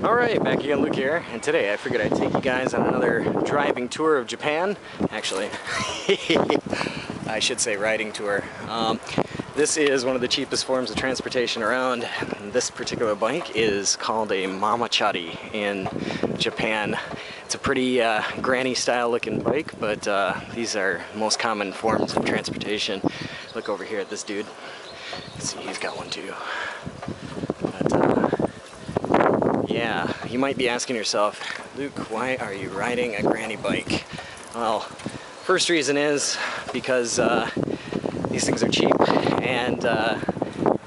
Alright, back again, Luke here, and today I figured I'd take you guys on another driving tour of Japan. Actually, I should say riding tour. This is one of the cheapest forms of transportation around. This particular bike is called a mamachari in Japan. It's a pretty granny style looking bike, but these are most common forms of transportation. Look over here at this dude. See, he's got one too. Yeah, you might be asking yourself, Luke, why are you riding a granny bike? Well, first reason is because these things are cheap and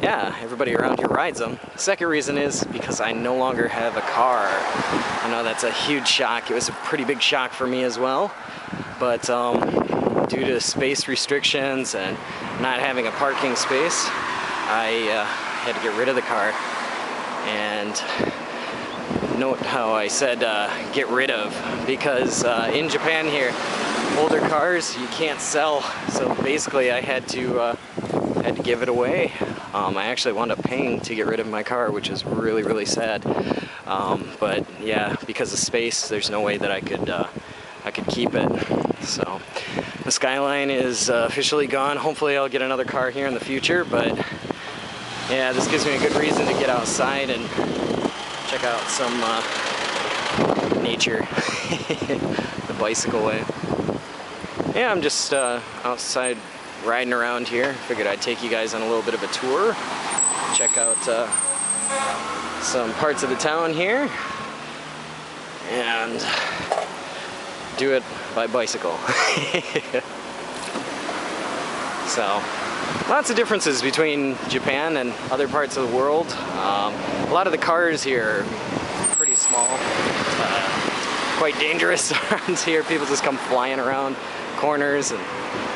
yeah, everybody around here rides them. Second reason is because I no longer have a car. I know that's a huge shock. It was a pretty big shock for me as well, but due to space restrictions and not having a parking space, I had to get rid of the car. And note how I said get rid of, because in Japan here, older cars you can't sell, so basically I had to give it away. I actually wound up paying to get rid of my car, which is really sad. But yeah, because of space, there's no way that I could keep it. So the Skyline is officially gone. Hopefully I'll get another car here in the future, but yeah, this gives me a good reason to get outside and check out some nature the bicycle way. Yeah, I'm just outside riding around here. Figured I'd take you guys on a little bit of a tour, check out some parts of the town here, and do it by bicycle. So, lots of differences between Japan and other parts of the world. A lot of the cars here are pretty small. Quite dangerous around here. People just come flying around corners, and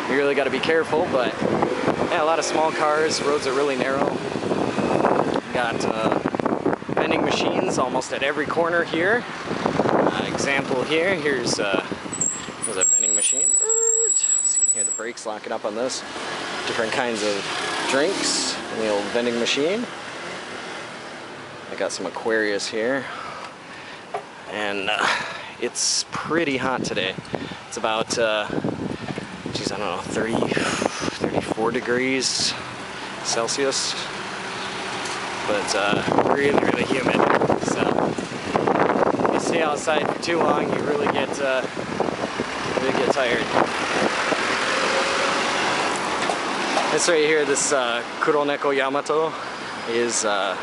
you really got to be careful. But yeah, a lot of small cars. Roads are really narrow. Got vending machines almost at every corner here. Example here. Here's a vending machine. So you can hear the brakes locking up on this. Different kinds of drinks in the old vending machine. I got some Aquarius here, and it's pretty hot today. It's about, geez, I don't know, 34 degrees Celsius, but really humid. So if you stay outside for too long, you really get tired. This right here, this Kuroneko Yamato, is a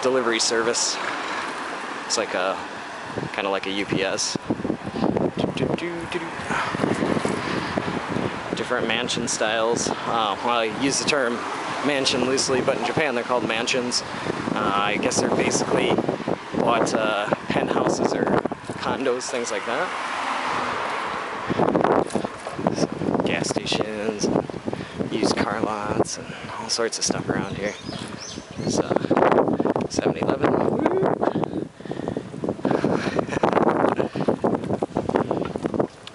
delivery service. It's like kind of like a UPS. Different mansion styles. Well, I use the term mansion loosely, but in Japan they're called mansions. I guess they're basically what penthouses or condos, things like that. Gas stations, used car lots, and all sorts of stuff around here. There's 7-Eleven.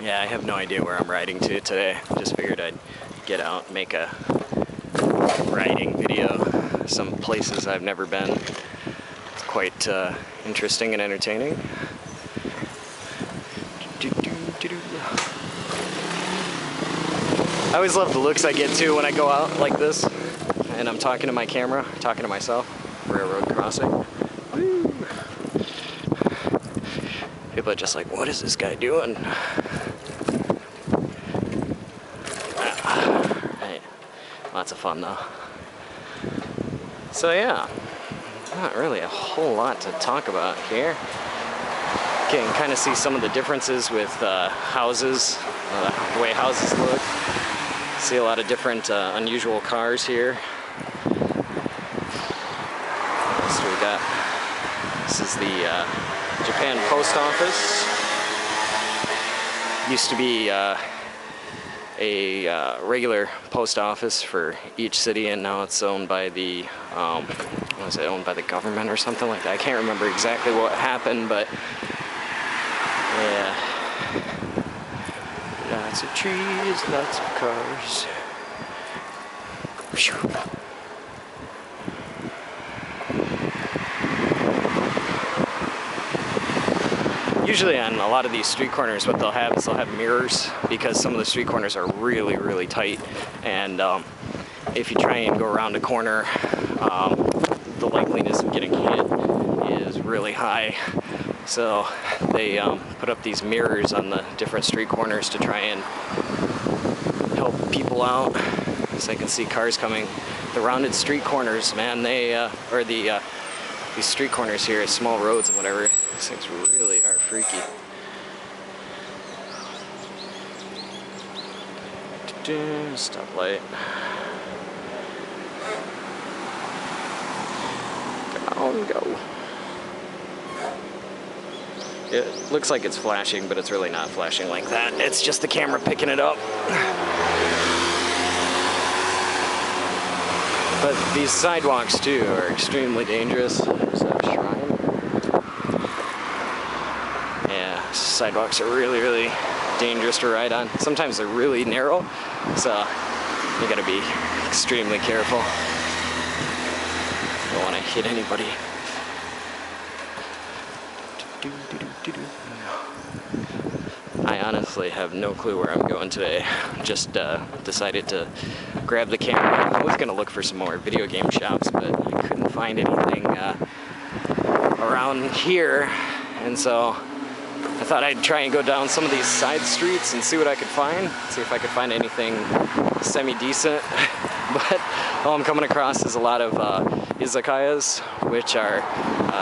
Yeah, I have no idea where I'm riding to today. Just figured I'd get out and make a riding video. Some places I've never been. It's quite interesting and entertaining. I always love the looks I get too when I go out like this and I'm talking to my camera, talking to myself. Railroad crossing. Woo. People are just like, what is this guy doing? Right. Lots of fun though. So yeah, not really a whole lot to talk about here. You can kind of see some of the differences with houses, the way houses look. See a lot of different unusual cars here. So we got, this is the Japan Post Office. Used to be a regular post office for each city, and now it's owned by the, what was it, owned by the government or something like that. I can't remember exactly what happened, but yeah. Lots of trees, lots of cars. Whew. Usually on a lot of these street corners, what they'll have is they'll have mirrors, because some of the street corners are really, really tight. And if you try and go around a corner, the likeliness of getting hit is really high. So they put up these mirrors on the different street corners to try and help people out. So I can see cars coming. The rounded street corners, man, they, or these street corners here, small roads and whatever, these things really are freaky. Stoplight. Down, go. It looks like it's flashing, but it's really not flashing like that. It's just the camera picking it up. But these sidewalks too are extremely dangerous. There's a shrine. Yeah, sidewalks are really, really dangerous to ride on. Sometimes they're really narrow, so you gotta be extremely careful. Don't want to hit anybody. I honestly have no clue where I'm going today. Just decided to grab the camera. I was gonna look for some more video game shops, but I couldn't find anything around here, and so I thought I'd try and go down some of these side streets and see what I could find. See if I could find anything semi-decent. But all I'm coming across is a lot of izakayas, which are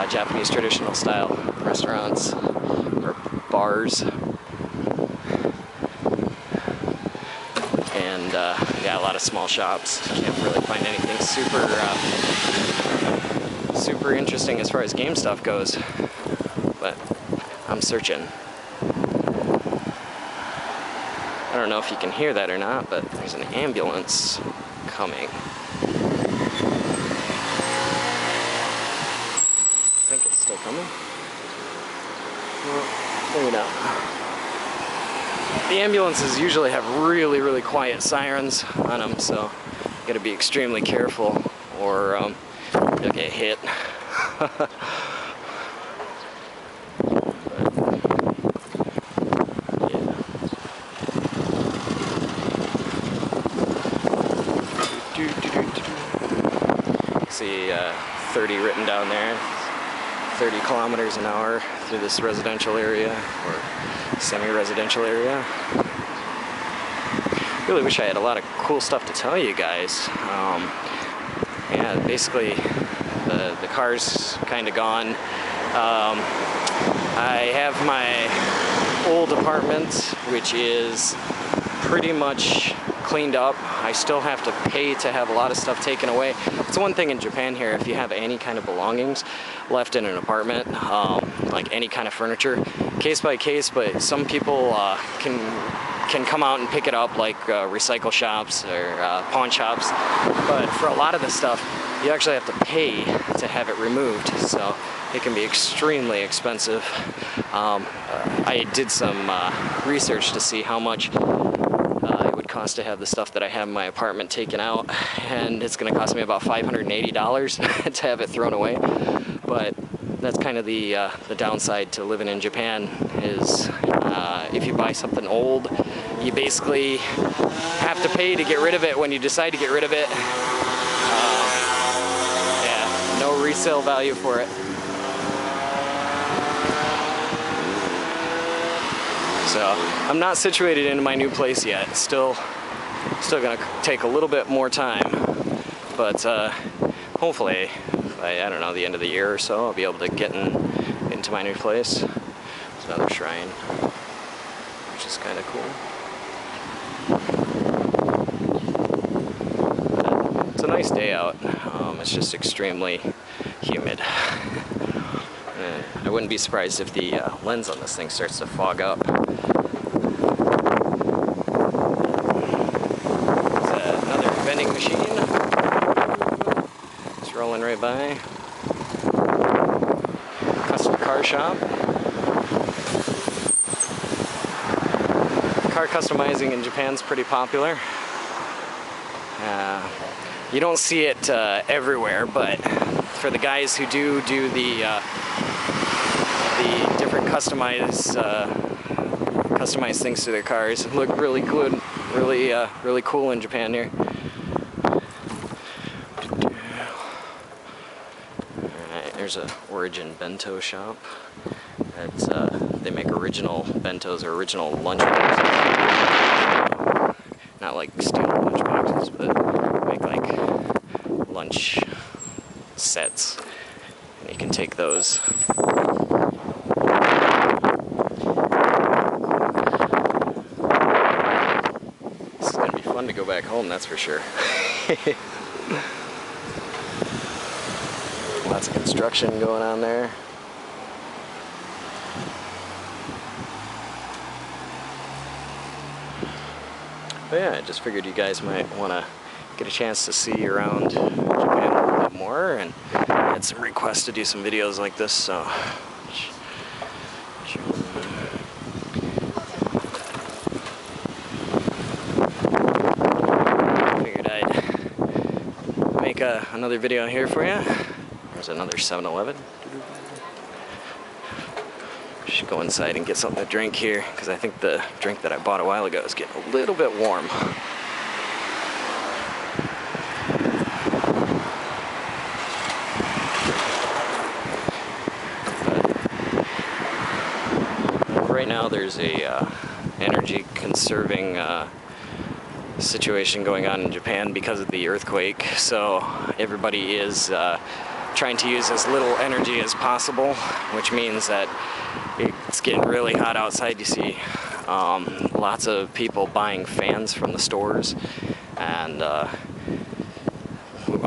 Japanese traditional style restaurants or bars. And yeah, a lot of small shops. Can't really find anything super interesting as far as game stuff goes. But I'm searching. I don't know if you can hear that or not, but there's an ambulance coming. I think it's still coming. Well, maybe not. The ambulances usually have really, really quiet sirens on them, so you gotta be extremely careful or you'll get hit. See 30 written down there, 30 kilometers an hour through this residential area or semi-residential area. Really wish I had a lot of cool stuff to tell you guys. Yeah, basically the car's kind of gone. I have my old apartment, which is pretty much cleaned up. I still have to pay to have a lot of stuff taken away. It's one thing in Japan here, if you have any kind of belongings left in an apartment, like any kind of furniture, case by case, but some people can come out and pick it up, like recycle shops or pawn shops. But for a lot of the stuff, you actually have to pay to have it removed, so it can be extremely expensive. I did some research to see how much it would cost to have the stuff that I have in my apartment taken out, and it's going to cost me about $580 to have it thrown away. But that's kind of the downside to living in Japan is if you buy something old, you basically have to pay to get rid of it when you decide to get rid of it. Yeah, no resale value for it. So I'm not situated in my new place yet. Still gonna take a little bit more time, but hopefully by, I don't know, the end of the year or so, I'll be able to get into my new place. There's another shrine, which is kind of cool. But it's a nice day out. It's just extremely humid. I wouldn't be surprised if the lens on this thing starts to fog up. There's another vending machine. Just rolling right by. Custom car shop. Car customizing in Japan's pretty popular. You don't see it everywhere, but for the guys who do the the different customized things to their cars. Look really good, really cool in Japan here. Alright, there's a Origin bento shop. It's, they make original bentos or original lunchables. Not like steel lunch boxes, but make like lunch sets. And you can take those. This is going to be fun to go back home, that's for sure. Lots of construction going on there. But yeah, I just figured you guys might want to get a chance to see around Japan a little bit more, and I had some requests to do some videos like this, so figured I'd make another video here for you. There's another 7-Eleven. Should go inside and get something to drink here, because I think the drink that I bought a while ago is getting a little bit warm. But right now there's a energy conserving situation going on in Japan because of the earthquake, so everybody is trying to use as little energy as possible, which means that it's getting really hot outside. You see lots of people buying fans from the stores, and I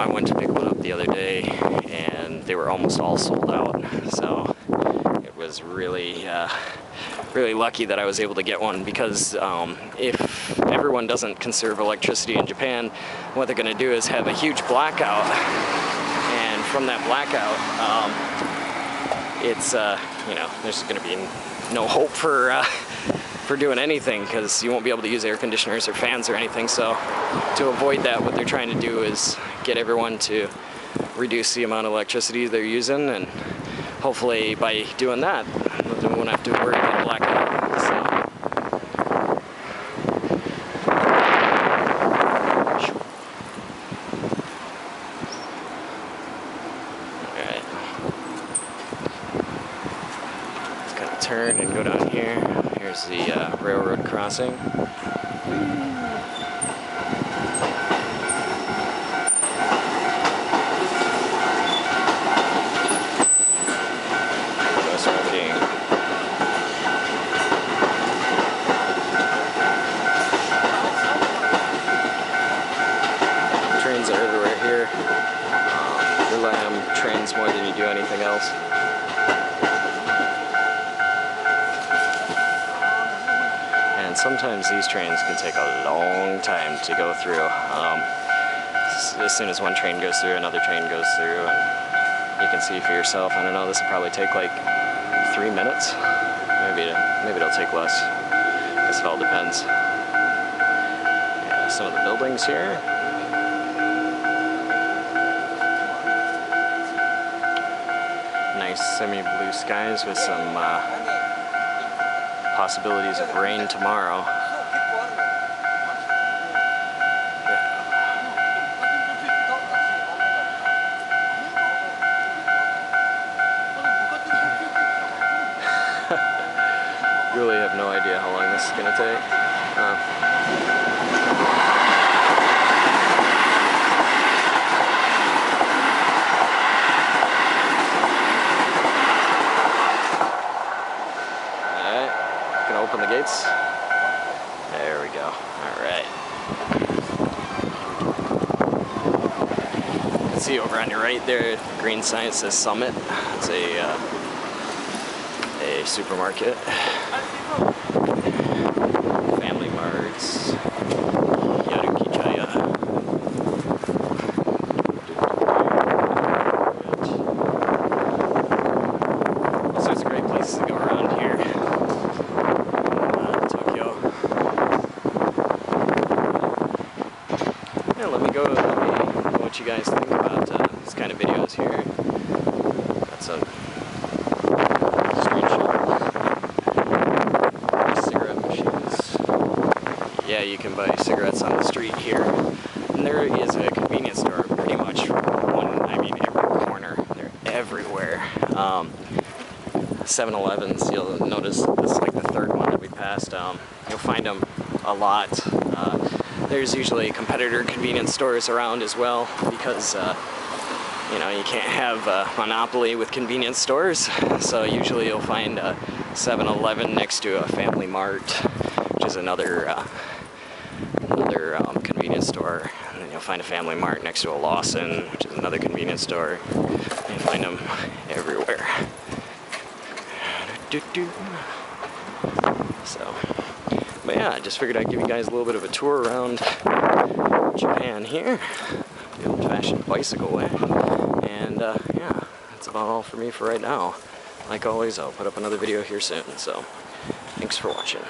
went to pick one up the other day and they were almost all sold out, so it was really really lucky that I was able to get one, because if everyone doesn't conserve electricity in Japan, what they're going to do is have a huge blackout, and from that blackout it's you know, there's going to be no hope for doing anything, because you won't be able to use air conditioners or fans or anything. So to avoid that, what they're trying to do is get everyone to reduce the amount of electricity they're using, and hopefully by doing that, they won't have to worry about a blackout. Turn and go down here. Here's the railroad crossing. Trains are everywhere here. Rely on trains more than you do anything else. Sometimes these trains can take a long time to go through. As soon as one train goes through, another train goes through, and you can see for yourself. I don't know, this will probably take like 3 minutes. Maybe it'll take less. I guess it all depends. Yeah, some of the buildings here. Nice semi-blue skies with some possibilities of rain tomorrow. Really have no idea how long this is going to take. Open the gates. There we go. Alright. You can see over on your right there, the green sign says Summit. It's a supermarket. Family Marts. Yarukijaya. All sorts of great places to go around here. Let me know what you guys think about this kind of videos here. Got some strange you can buy cigarettes on the street here. And there is a convenience store pretty much I mean, every corner. They're everywhere. 7-Elevens, you'll notice this is like the third one that we passed. You'll find them a lot. There's usually competitor convenience stores around as well because you know, you can't have a monopoly with convenience stores. So usually you'll find a 7-Eleven next to a Family Mart, which is another convenience store. And then you'll find a Family Mart next to a Lawson, which is another convenience store. You find them everywhere. So, but yeah, I just figured I'd give you guys a little bit of a tour around Japan here, the old-fashioned bicycle way. And yeah, that's about all for me for right now. Like always, I'll put up another video here soon, so thanks for watching.